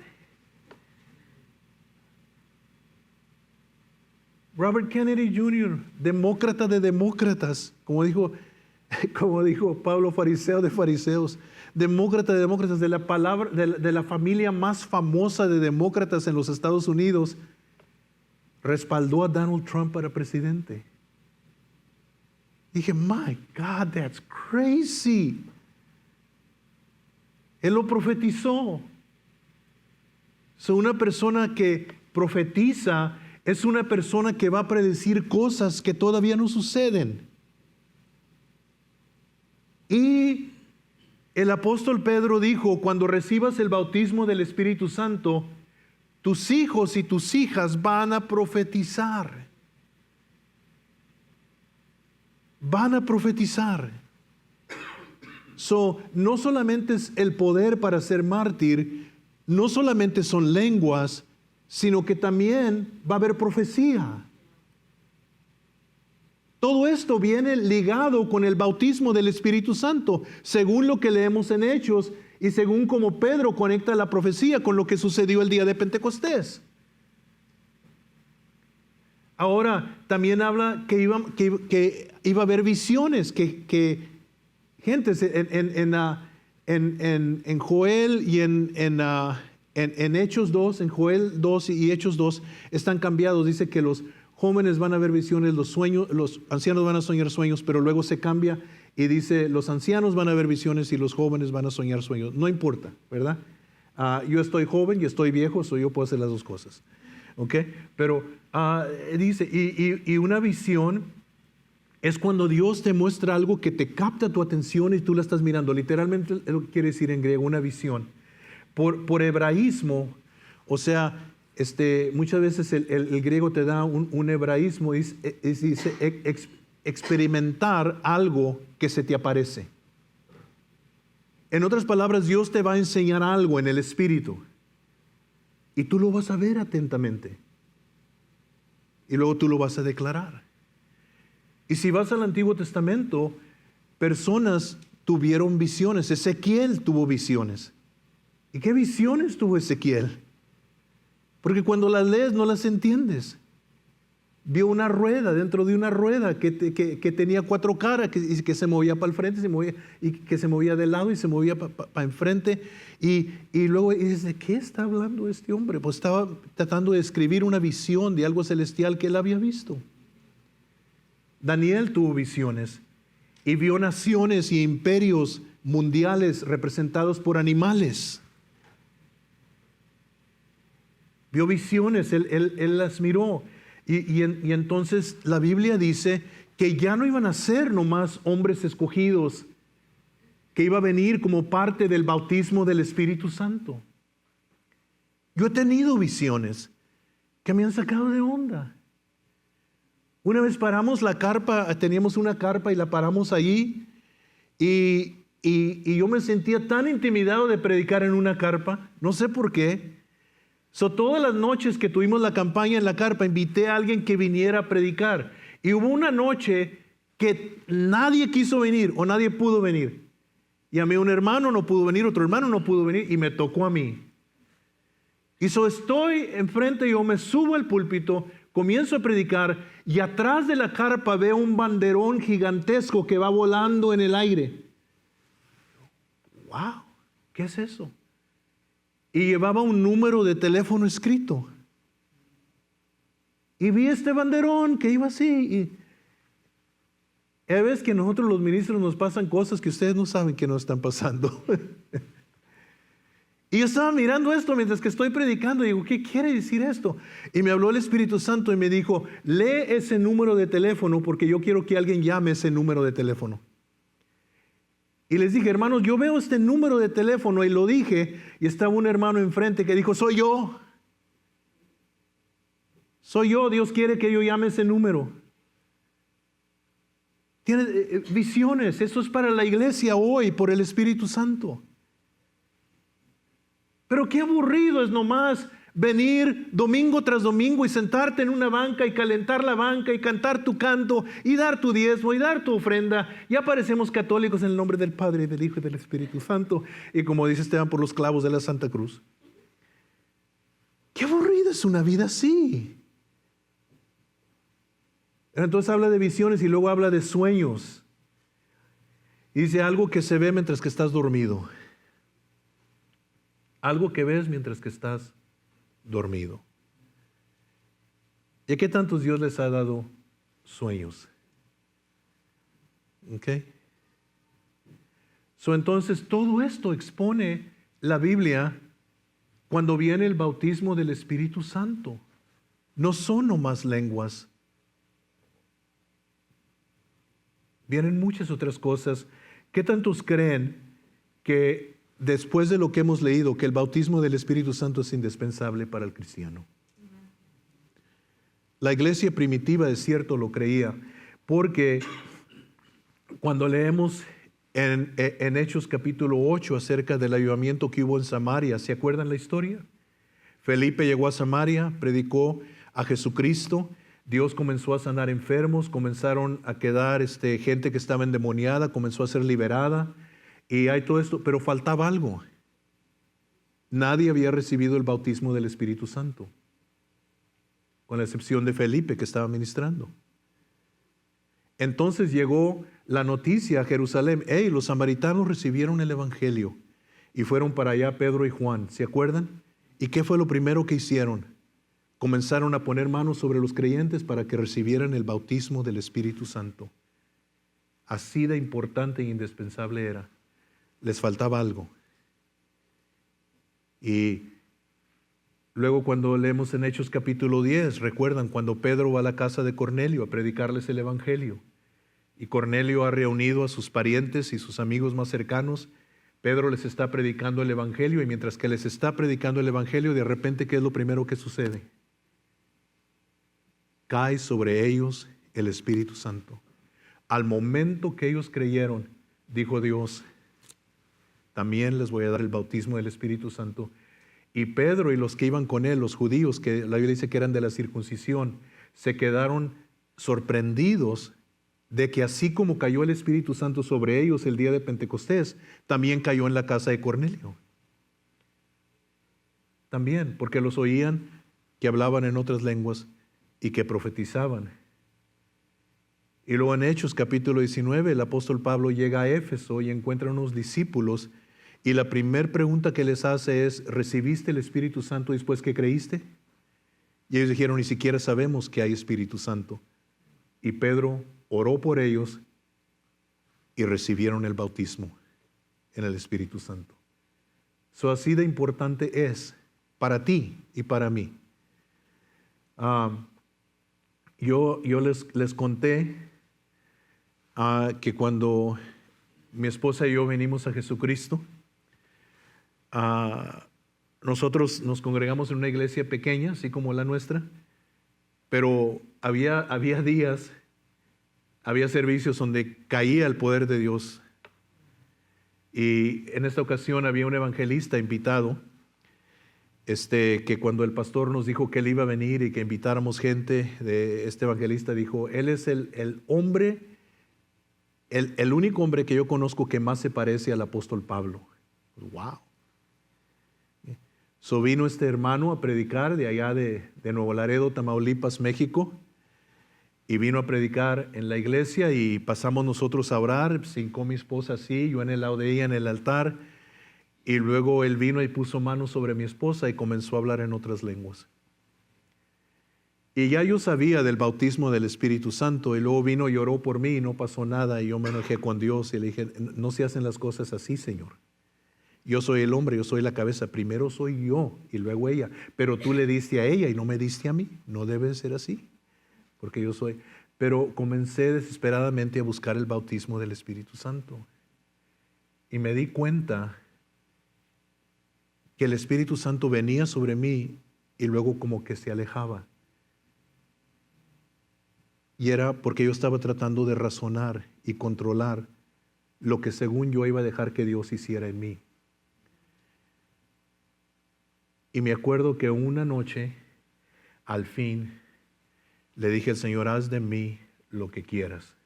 Robert Kennedy Jr., demócrata de demócratas, como dijo Pablo, fariseo de fariseos. Demócrata de demócratas, de la familia más famosa de demócratas en los Estados Unidos, respaldó a Donald Trump para presidente. Dije, my God, that's crazy. Él lo profetizó. Una persona que profetiza es una persona que va a predecir cosas que todavía no suceden. Y el apóstol Pedro dijo, cuando recibas el bautismo del Espíritu Santo, tus hijos y tus hijas van a profetizar. Van a profetizar. No solamente es el poder para ser mártir, no solamente son lenguas, sino que también va a haber profecía. Todo esto viene ligado con el bautismo del Espíritu Santo, según lo que leemos en Hechos y según como Pedro conecta la profecía con lo que sucedió el día de Pentecostés. Ahora, también habla que iba a haber visiones, gentes en Joel y en Hechos 2, en Joel 2 y Hechos 2 están cambiados. Dice que los jóvenes van a ver visiones, los ancianos van a soñar sueños, pero luego se cambia y dice los ancianos van a ver visiones y los jóvenes van a soñar sueños. No importa, ¿verdad? Yo estoy joven y estoy viejo, yo puedo hacer las dos cosas. ¿Ok? Pero dice, y una visión es cuando Dios te muestra algo que te capta tu atención y tú la estás mirando. Literalmente es lo que quiere decir en griego, una visión. Por hebraísmo, o sea, muchas veces el griego te da un hebraísmo, dice experimentar algo que se te aparece. En otras palabras, Dios te va a enseñar algo en el Espíritu y tú lo vas a ver atentamente y luego tú lo vas a declarar. Y si vas al Antiguo Testamento, personas tuvieron visiones. Ezequiel tuvo visiones. ¿Y qué visiones tuvo Ezequiel? Porque cuando las lees no las entiendes. Vio una rueda, dentro de una rueda que tenía 4 caras, que se movía para el frente, y que se movía de lado y se movía para enfrente. Y luego dice, ¿de qué está hablando este hombre? Pues estaba tratando de escribir una visión de algo celestial que él había visto. Daniel tuvo visiones y vio naciones y imperios mundiales representados por animales. Vio visiones, él las miró. Y entonces la Biblia dice que ya no iban a ser nomás hombres escogidos, que iba a venir como parte del bautismo del Espíritu Santo. Yo he tenido visiones que me han sacado de onda. Una vez paramos la carpa, teníamos una carpa y la paramos allí y yo me sentía tan intimidado de predicar en una carpa, no sé por qué. Todas las noches que tuvimos la campaña en la carpa, invité a alguien que viniera a predicar. Y hubo una noche que nadie quiso venir o nadie pudo venir. Y a mí un hermano no pudo venir, otro hermano no pudo venir y me tocó a mí. Y estoy enfrente, yo me subo al púlpito, comienzo a predicar y atrás de la carpa veo un banderón gigantesco que va volando en el aire. ¡Wow! ¿Qué es eso? Y llevaba un número de teléfono escrito. Y vi este banderón que iba así. Y a veces que nosotros los ministros nos pasan cosas que ustedes no saben que nos están pasando. Y yo estaba mirando esto mientras que estoy predicando y digo, ¿qué quiere decir esto? Y me habló el Espíritu Santo y me dijo, lee ese número de teléfono porque yo quiero que alguien llame ese número de teléfono. Y les dije, hermanos, yo veo este número de teléfono y lo dije y estaba un hermano enfrente que dijo, soy yo. Soy yo, Dios quiere que yo llame ese número. Tiene visiones, eso es para la iglesia hoy por el Espíritu Santo. Pero qué aburrido es nomás venir domingo tras domingo y sentarte en una banca y calentar la banca y cantar tu canto y dar tu diezmo y dar tu ofrenda. Ya parecemos católicos en el nombre del Padre, del Hijo y del Espíritu Santo. Y como dice Esteban, por los clavos de la Santa Cruz. Qué aburrido es una vida así. Entonces habla de visiones y luego habla de sueños. Y dice algo que se ve mientras que estás dormido. Algo que ves mientras que estás dormido. ¿Y a qué tantos Dios les ha dado sueños? ¿Ok? Entonces todo esto expone la Biblia cuando viene el bautismo del Espíritu Santo. No son nomás lenguas. Vienen muchas otras cosas. ¿Qué tantos creen que después de lo que hemos leído, que el bautismo del Espíritu Santo es indispensable para el cristiano? La iglesia primitiva de cierto lo creía, porque cuando leemos en Hechos capítulo 8 acerca del avivamiento que hubo en Samaria, ¿se acuerdan la historia? Felipe llegó a Samaria, predicó a Jesucristo. Dios comenzó a sanar enfermos, comenzaron a quedar gente que estaba endemoniada, comenzó a ser liberada. Y hay todo esto, pero faltaba algo. Nadie había recibido el bautismo del Espíritu Santo, con la excepción de Felipe, que estaba ministrando. Entonces llegó la noticia a Jerusalén: hey, los samaritanos recibieron el Evangelio. Y fueron para allá Pedro y Juan, ¿se acuerdan? ¿Y qué fue lo primero que hicieron? Comenzaron a poner manos sobre los creyentes para que recibieran el bautismo del Espíritu Santo. Así de importante e indispensable era. Les faltaba algo. Y luego, cuando leemos en Hechos capítulo 10, recuerdan cuando Pedro va a la casa de Cornelio a predicarles el Evangelio. Y Cornelio ha reunido a sus parientes y sus amigos más cercanos. Pedro les está predicando el Evangelio, y mientras que les está predicando el Evangelio, de repente, ¿qué es lo primero que sucede? Cae sobre ellos el Espíritu Santo. Al momento que ellos creyeron, dijo Dios: también les voy a dar el bautismo del Espíritu Santo. Y Pedro y los que iban con él, los judíos, que la Biblia dice que eran de la circuncisión, se quedaron sorprendidos de que así como cayó el Espíritu Santo sobre ellos el día de Pentecostés, también cayó en la casa de Cornelio. También, porque los oían que hablaban en otras lenguas y que profetizaban. Y luego en Hechos capítulo 19, el apóstol Pablo llega a Éfeso y encuentra unos discípulos, y la primera pregunta que les hace es: ¿recibiste el Espíritu Santo después que creíste? Y ellos dijeron: ni siquiera sabemos que hay Espíritu Santo. Y Pedro oró por ellos y recibieron el bautismo en el Espíritu Santo. Así de importante es para ti y para mí. Yo les conté que cuando mi esposa y yo venimos a Jesucristo, nosotros nos congregamos en una iglesia pequeña, así como la nuestra, pero había días, había servicios donde caía el poder de Dios. Y en esta ocasión había un evangelista invitado, que cuando el pastor nos dijo que él iba a venir y que invitáramos gente, de este evangelista dijo: él es el hombre, el único hombre que yo conozco que más se parece al apóstol Pablo. Wow. So vino este hermano a predicar de allá de Nuevo Laredo, Tamaulipas, México, y vino a predicar en la iglesia, y pasamos nosotros a orar. Se hincó mi esposa así, yo en el lado de ella en el altar, y luego él vino y puso manos sobre mi esposa y comenzó a hablar en otras lenguas. Y ya yo sabía del bautismo del Espíritu Santo, y luego vino y oró por mí y no pasó nada, y yo me enojé con Dios y le dije: no se hacen las cosas así, Señor. Yo soy el hombre, yo soy la cabeza, primero soy yo y luego ella, pero tú le diste a ella y no me diste a mí. No debe ser así, porque yo soy. Pero comencé desesperadamente a buscar el bautismo del Espíritu Santo, y me di cuenta que el Espíritu Santo venía sobre mí y luego como que se alejaba. Y era porque yo estaba tratando de razonar y controlar lo que según yo iba a dejar que Dios hiciera en mí. Y me acuerdo que una noche, al fin, le dije al Señor: haz de mí lo que quieras.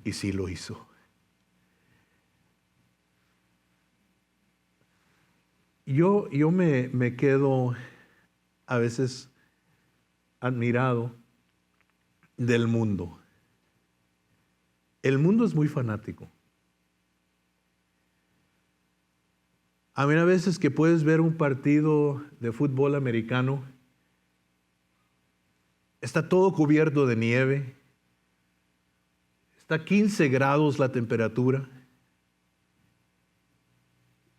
Y sí lo hizo. Yo me quedo a veces admirado del mundo. El mundo es muy fanático. A mí, a veces que puedes ver un partido de fútbol americano, está todo cubierto de nieve, está a 15 grados la temperatura,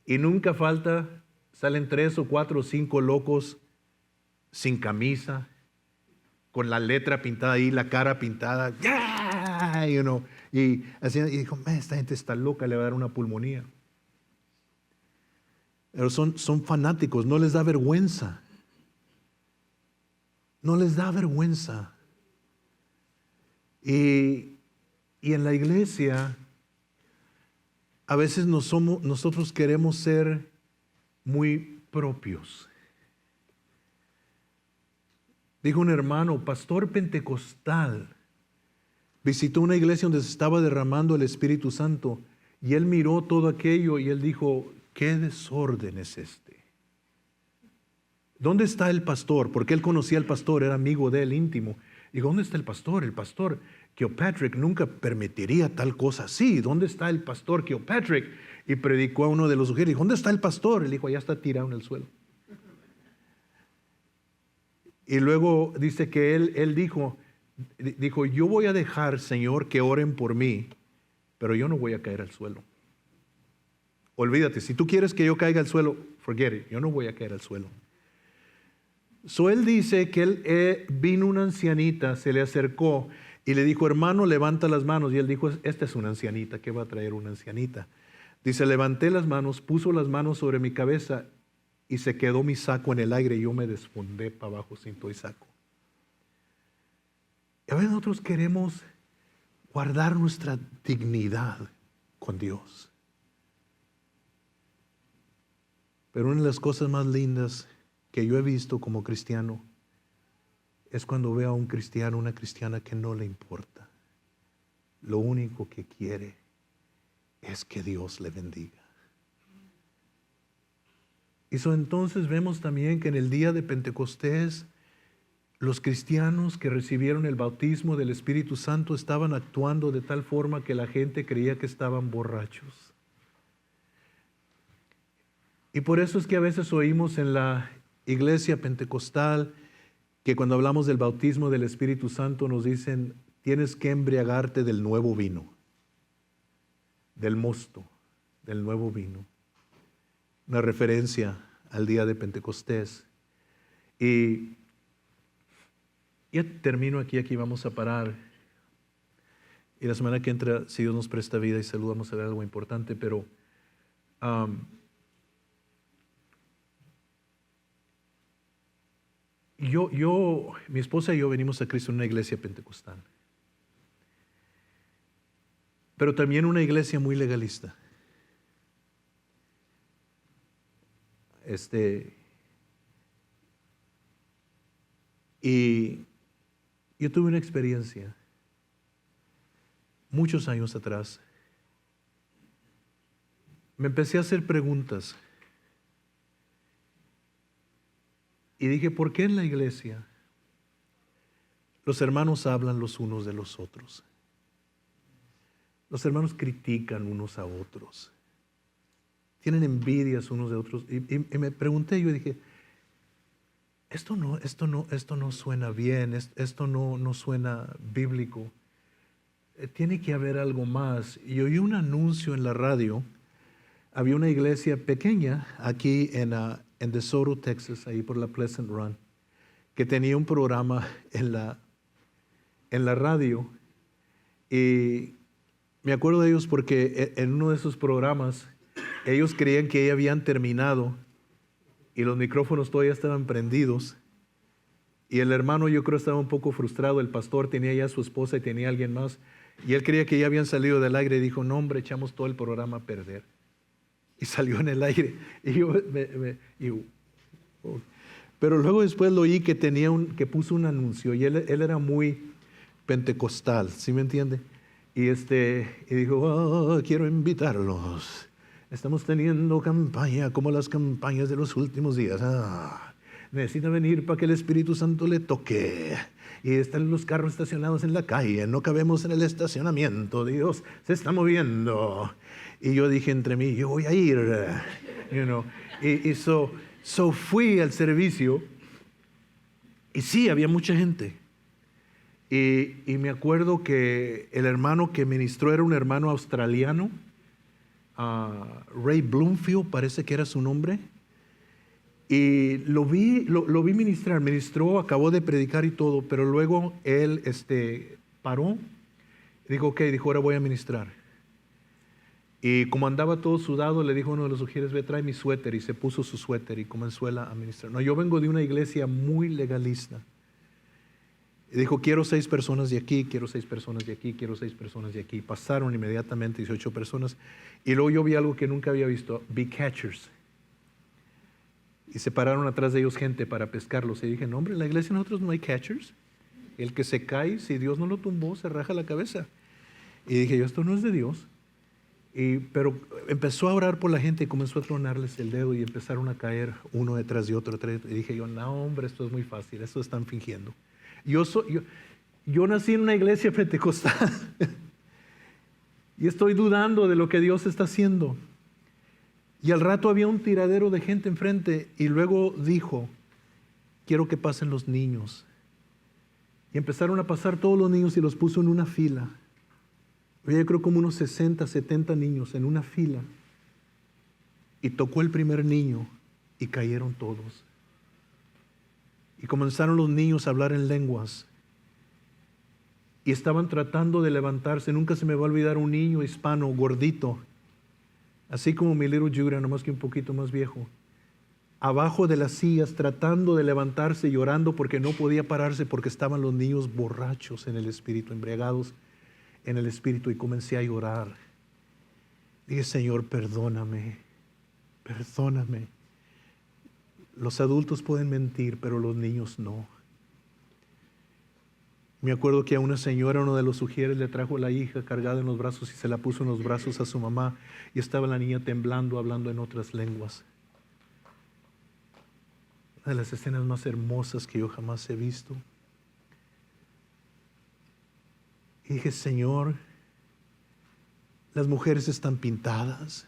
y nunca falta, salen 3 o 4 o 5 locos sin camisa, con la letra pintada ahí, la cara pintada, ¡yeah! Y así, y dijo: esta gente está loca, le va a dar una pulmonía. Pero son fanáticos, no les da vergüenza. No les da vergüenza. Y en la iglesia, a veces nosotros queremos ser muy propios. Dijo un hermano, pastor pentecostal, visitó una iglesia donde se estaba derramando el Espíritu Santo y él miró todo aquello y él dijo, ¿qué desorden es este? ¿Dónde está el pastor? Porque él conocía al pastor, era amigo de él íntimo. Digo, ¿dónde está el pastor? El pastor Kilpatrick nunca permitiría tal cosa así. ¿Dónde está el pastor Kilpatrick? Y predicó a uno de los sugieres. Dijo, ¿dónde está el pastor? Él dijo, allá está tirado en el suelo. Y luego dice que él dijo, yo voy a dejar, Señor, que oren por mí, pero yo no voy a caer al suelo. Olvídate, si tú quieres que yo caiga al suelo, forget it, yo no voy a caer al suelo. So él dice que vino una ancianita, se le acercó y le dijo, hermano, levanta las manos. Y él dijo, esta es una ancianita, ¿qué va a traer una ancianita? Dice, levanté las manos, puso las manos sobre mi cabeza y se quedó mi saco en el aire y yo me desfondé para abajo, cinto y saco. Y a veces nosotros queremos guardar nuestra dignidad con Dios. Pero una de las cosas más lindas que yo he visto como cristiano es cuando veo a un cristiano, una cristiana que no le importa. Lo único que quiere es que Dios le bendiga. Y entonces vemos también que en el día de Pentecostés los cristianos que recibieron el bautismo del Espíritu Santo estaban actuando de tal forma que la gente creía que estaban borrachos. Y por eso es que a veces oímos en la iglesia pentecostal que cuando hablamos del bautismo del Espíritu Santo nos dicen, tienes que embriagarte del nuevo vino, del mosto, del nuevo vino. Una referencia al día de Pentecostés. Y ya termino aquí vamos a parar. Y la semana que entra, si Dios nos presta vida y salud, vamos a ver algo importante, pero mi esposa y yo venimos a Cristo en una iglesia pentecostal, pero también una iglesia muy legalista. Y yo tuve una experiencia muchos años atrás. Me empecé a hacer preguntas y dije, ¿por qué en la iglesia los hermanos hablan los unos de los otros? Los hermanos critican unos a otros, tienen envidias unos de otros. Y me pregunté, yo dije, esto no suena bien, esto no suena bíblico. Tiene que haber algo más. Y oí un anuncio en la radio. Había una iglesia pequeña aquí en DeSoto, Texas, ahí por la Pleasant Run, que tenía un programa en la radio. Y me acuerdo de ellos porque en uno de esos programas ellos creían que ya habían terminado y los micrófonos todavía estaban prendidos. Y el hermano, yo creo, estaba un poco frustrado. El pastor tenía ya a su esposa y tenía a alguien más. Y él creía que ya habían salido del aire y dijo, no hombre, echamos todo el programa a perder. Y salió en el aire. Y yo, pero luego después lo oí que que puso un anuncio y él era muy pentecostal, ¿sí me entiende? Y dijo, quiero invitarlos. Estamos teniendo campaña como las campañas de los últimos días. Necesita venir para que el Espíritu Santo le toque. Y están los carros estacionados en la calle, no cabemos en el estacionamiento, Dios se está moviendo. Y yo dije entre mí, yo voy a ir, so fui al servicio y sí, había mucha gente. Y me acuerdo que el hermano que ministró era un hermano australiano, Ray Bloomfield, parece que era su nombre. Y lo vi ministrar, ministró, acabó de predicar y todo, pero luego él paró, dijo, ok, dijo, ahora voy a ministrar. Y como andaba todo sudado, le dijo a uno de los sugieres, ve, trae mi suéter, y se puso su suéter y comenzó a ministrar. No, yo vengo de una iglesia muy legalista. Y dijo, quiero 6 personas de aquí, quiero 6 personas de aquí, quiero 6 personas de aquí. Pasaron inmediatamente 18 personas. Y luego yo vi algo que nunca había visto, be catchers. Y se pararon atrás de ellos gente para pescarlos. Y dije, no hombre, en la iglesia nosotros no hay catchers. El que se cae, si Dios no lo tumbó, se raja la cabeza. Y dije yo, esto no es de Dios. Pero empezó a orar por la gente y comenzó a tronarles el dedo y empezaron a caer uno detrás de otro. Y dije yo, no hombre, esto es muy fácil, esto están fingiendo. Yo nací en una iglesia pentecostal y estoy dudando de lo que Dios está haciendo. Y al rato había un tiradero de gente enfrente y luego dijo, quiero que pasen los niños. Y empezaron a pasar todos los niños y los puso en una fila. Había, yo creo, como unos 60, 70 niños en una fila. Y tocó el primer niño y cayeron todos. Y comenzaron los niños a hablar en lenguas. Y estaban tratando de levantarse. Nunca se me va a olvidar un niño hispano, gordito, así como mi little Judah, nomás que un poquito más viejo, abajo de las sillas, tratando de levantarse, llorando porque no podía pararse, porque estaban los niños borrachos en el espíritu, embriagados en el espíritu. Y comencé a llorar. Dije, Señor, perdóname, perdóname. Los adultos pueden mentir, pero los niños no. Me acuerdo que a una señora, uno de los sugieres, le trajo a la hija cargada en los brazos y se la puso en los brazos a su mamá, y estaba la niña temblando, hablando en otras lenguas. Una de las escenas más hermosas que yo jamás he visto. Y dije, Señor, las mujeres están pintadas,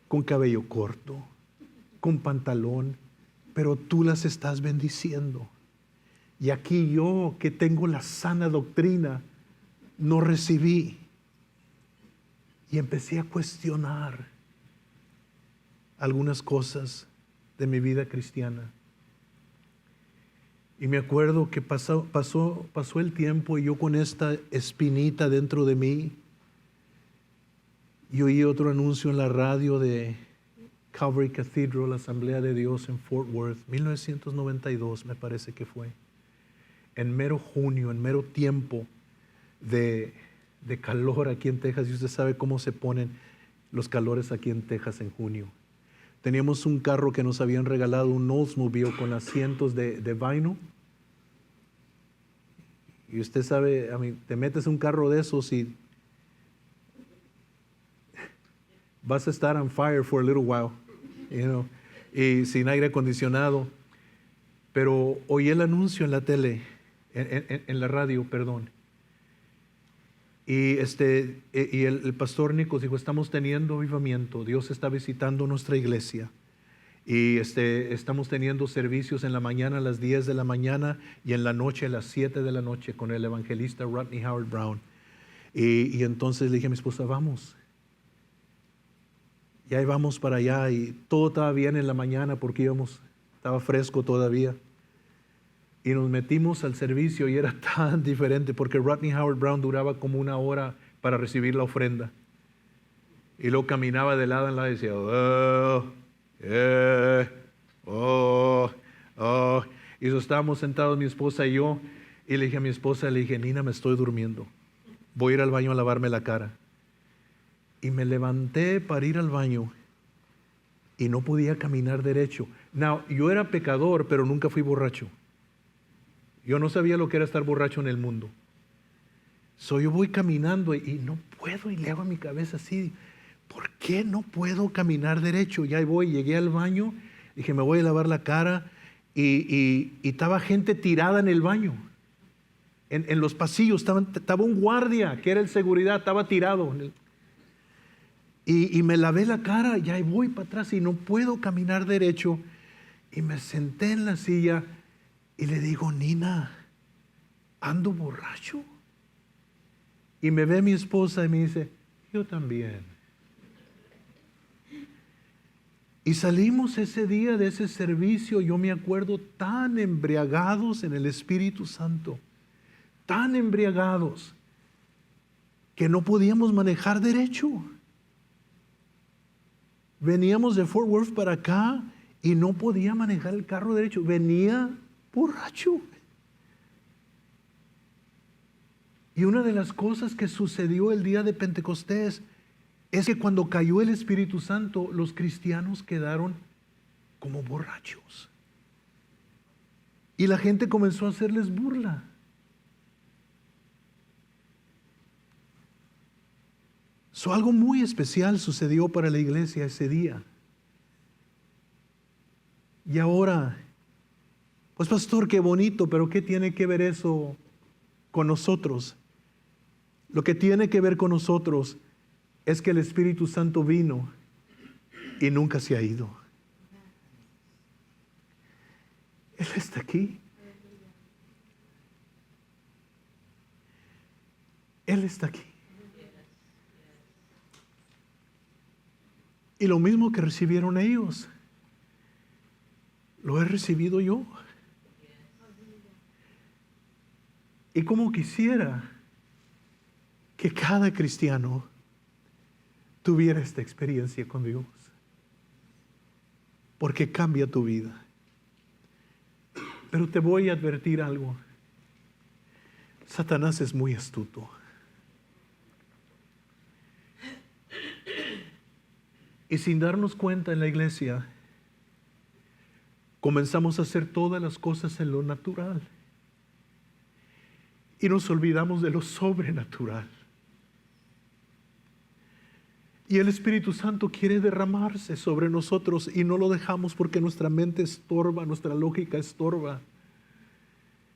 con cabello corto, con pantalón, pero tú las estás bendiciendo. Y aquí yo, que tengo la sana doctrina, no recibí. Y empecé a cuestionar algunas cosas de mi vida cristiana. Y me acuerdo que pasó el tiempo y yo con esta espinita dentro de mí, y oí otro anuncio en la radio de Calvary Cathedral, la Asamblea de Dios en Fort Worth, 1992 me parece que fue. En mero junio, en mero tiempo de calor aquí en Texas, y usted sabe cómo se ponen los calores aquí en Texas en junio. Teníamos un carro que nos habían regalado, un Oldsmobile con asientos de vinyl. Y usted sabe, te metes un carro de esos y vas a estar on fire for a little while, y sin aire acondicionado. Pero oí el anuncio en la tele, en la radio, perdón. Y el pastor Nicos dijo, estamos teniendo avivamiento, Dios está visitando nuestra iglesia. Y estamos teniendo servicios en la mañana a las 10 de la mañana y en la noche a las 7 de la noche con el evangelista Rodney Howard Brown. Y entonces le dije a mi esposa, vamos. Y ahí vamos para allá, y todo estaba bien en la mañana porque estaba fresco todavía. Y nos metimos al servicio y era tan diferente porque Rodney Howard Brown duraba como 1 hora para recibir la ofrenda. Y luego caminaba de lado en lado y decía, Y eso estábamos sentados mi esposa y yo, y le dije a mi esposa, Nina, me estoy durmiendo. Voy a ir al baño a lavarme la cara. Y me levanté para ir al baño y no podía caminar derecho. Yo era pecador, pero nunca fui borracho. Yo no sabía lo que era estar borracho en el mundo. Yo voy caminando y no puedo, y le hago a mi cabeza así, ¿por qué no puedo caminar derecho? Ya voy, llegué al baño, dije, me voy a lavar la cara, y estaba gente tirada en el baño. En los pasillos estaba un guardia, que era el seguridad, estaba tirado. Y me lavé la cara, ya voy para atrás y no puedo caminar derecho. Y me senté en la silla y le digo, Nina, ando borracho. Y me ve mi esposa y me dice, yo también. Y salimos ese día de ese servicio, yo me acuerdo, tan embriagados en el Espíritu Santo, tan embriagados, que no podíamos manejar derecho. Veníamos de Fort Worth para acá y no podía manejar el carro derecho, venía borracho. Y una de las cosas que sucedió el día de Pentecostés es que cuando cayó el Espíritu Santo, los cristianos quedaron como borrachos. Y la gente comenzó a hacerles burla. Algo muy especial sucedió para la iglesia ese día. Y ahora, pues pastor, qué bonito, pero ¿qué tiene que ver eso con nosotros? Lo que tiene que ver con nosotros es que el Espíritu Santo vino y nunca se ha ido. Él está aquí. Él está aquí. Y lo mismo que recibieron ellos, lo he recibido yo. Y como quisiera que cada cristiano tuviera esta experiencia con Dios, porque cambia tu vida. Pero te voy a advertir algo. Satanás es muy astuto. Y sin darnos cuenta en la iglesia, comenzamos a hacer todas las cosas en lo natural. Y nos olvidamos de lo sobrenatural. Y el Espíritu Santo quiere derramarse sobre nosotros y no lo dejamos porque nuestra mente estorba, nuestra lógica estorba.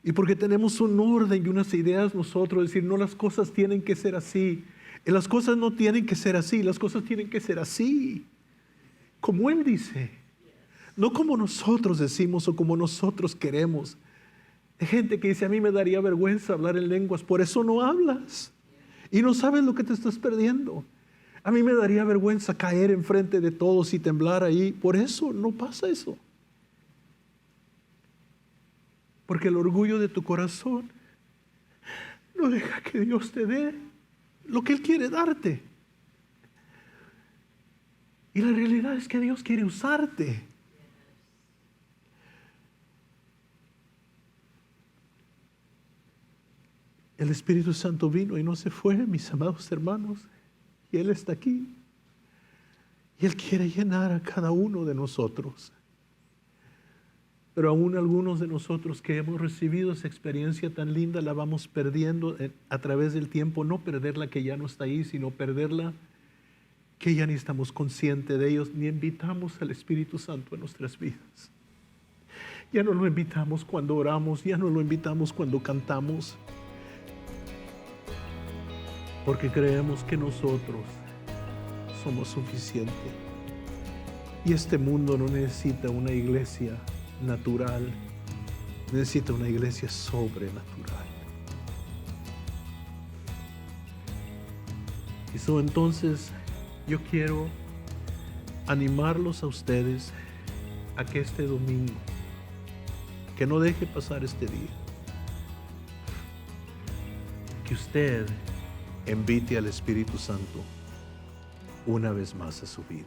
Y porque tenemos un orden y unas ideas nosotros, decir, no, las cosas tienen que ser así. Y las cosas no tienen que ser así, las cosas tienen que ser así. Como Él dice. No como nosotros decimos o como nosotros queremos. Hay gente que dice, a mí me daría vergüenza hablar en lenguas, por eso no hablas. Y no sabes lo que te estás perdiendo. A mí me daría vergüenza caer enfrente de todos y temblar ahí, por eso no pasa eso. Porque el orgullo de tu corazón no deja que Dios te dé lo que Él quiere darte. Y la realidad es que Dios quiere usarte. El Espíritu Santo vino y no se fue, mis amados hermanos. Y Él está aquí. Y Él quiere llenar a cada uno de nosotros. Pero aún algunos de nosotros que hemos recibido esa experiencia tan linda la vamos perdiendo a través del tiempo. No perderla que ya no está ahí, sino perderla que ya ni estamos conscientes de ellos, ni invitamos al Espíritu Santo en nuestras vidas. Ya no lo invitamos cuando oramos, ya no lo invitamos cuando cantamos. Porque creemos que nosotros somos suficientes. Y este mundo no necesita una iglesia natural, necesita una iglesia sobrenatural. Y entonces yo quiero animarlos a ustedes a que este domingo, que no deje pasar este día, que usted invite al Espíritu Santo una vez más a su vida.